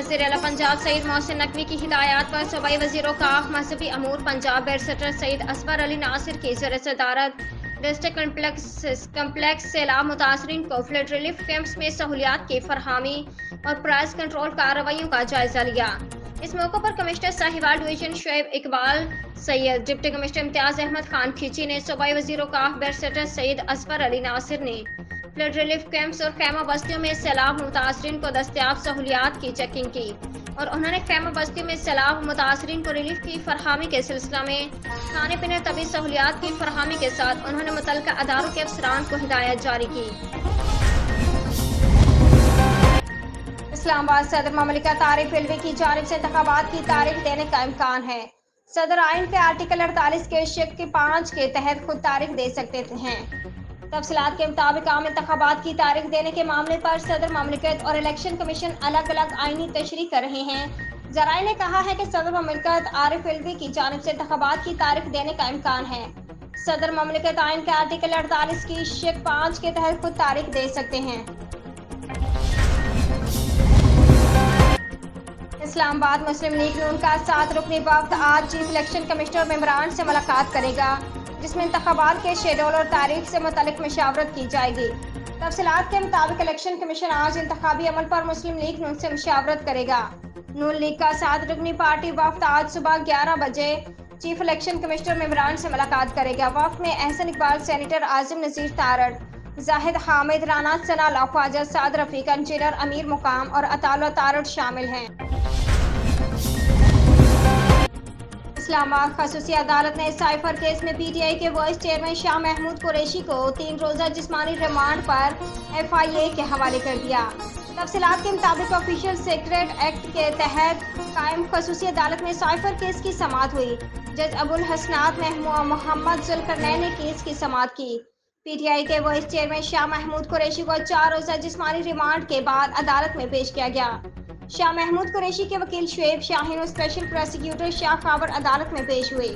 वज़ीर आला पंजाब सईद मोहसिन नकवी की हिदायत पर सूबाई वज़ीर औक़ाफ़ मज़हबी अमूर पंजाब बैरिस्टर सईद असगर अली नासिर की ज़र-ए-सदारत डिस्ट्रिक्ट कम्प्लेक्स सैलाब मुतासरीन को फ्लड रिलीफ कैंप्स में सहूलियात की फरहमी और प्राइस कंट्रोल कार्रवाइयों का जायजा लिया। इस मौके पर commissioner Sahiwal division Shoaib Iqbal Syed, deputy commissioner Imtiaz Ahmed Khan Khichi ने सूबाई वज़ीर औक़ाफ़ बैरिस्टर सईद असगर अली नासिर ने फ्लड रिलीफ कैंप्स और खैमा बस्तियों में सैलाब मुतासरीन को दस्तयाब सहूलियात की चेकिंग की और उन्होंने खैमा बस्तियों में सैलाब मुतासरीन को रिलीफ की फरहमी के सिलसिला में खाने पीने तबी सहूलियात की फरहमी के साथ उन्होंने मुतल्लिका अदारों के अफसरान को हिदायत जारी की। इस्लामाबाद सदर ममलिकत आरिफ अलवी की जानिब से इंतखाबात की तारीख देने का इम्कान है। सदर आइन के आर्टिकल 48 के शिक्ल 5 के तहत खुद तारीख दे सकते हैं। तफसीलात के मुताबिक आम इंतखाबात की तारीख देने के मामले पर सदर ममलिकत और इलेक्शन कमीशन अलग अलग आईनी तशरीह कर रहे हैं। जराये ने कहा है कि सदर ममलिकत आरिफ अलवी की जानिब से इंतखाबात की तारीख देने का इम्कान है। सदर ममलिकत आइन के आर्टिकल 48 की शिक्ल 5 के तहत खुद तारीख दे सकते हैं। इस्लामाबाद मुस्लिम लीग नून का 7 रुकनी वफ्द आज चीफ इलेक्शन कमिश्नर मेम्बरान से मुलाकात करेगा, जिसमें इंतखाबात के शेड्यूल और तारीख से मुतालिक मशावरत की जाएगी। तफसीलात के मुताबिक इलेक्शन कमीशन आज इंतखाबी अमल पर मुस्लिम लीग नून से मशावरत करेगा। नून लीग का 7 रुकनी पार्टी वफ्द आज सुबह 11 बजे चीफ इलेक्शन कमिश्नर मेम्बरान से मुलाकात करेगा। वफ्द में एहसन इकबाल, सेनेटर आजिम नज़ीर तारड़, जाहिद हामिद, राना सना, ख्वाजा साद रफीक, इंजीनियर अमीर मुकाम और अताउल्लाह तारड़ शामिल हैं। इस्लामाबाद खसूसी अदालत ने साइफर केस में पीटीआई के वाइस चेयरमैन शाह महमूद कुरैशी को 3 रोज़ा जिस्मानी रिमांड पर FIA के हवाले कर दिया। तफसीलात के मुताबिक ऑफिशियल सेक्रेट एक्ट के तहत कायम खसूसी अदालत में साइफर केस की समाअत हुई। जज अबुल हसनात मोहम्मद जुल्करनैन ने केस की समाअत की। पीटीआई के वाइस चेयरमैन शाह महमूद कुरैशी को 4 रोज़ा जिस्मानी रिमांड के बाद अदालत में पेश किया गया। शाह महमूद कुरैशी के वकील शुएब शाहीन और स्पेशल प्रोसिक्यूटर शाह खावर अदालत में पेश हुए।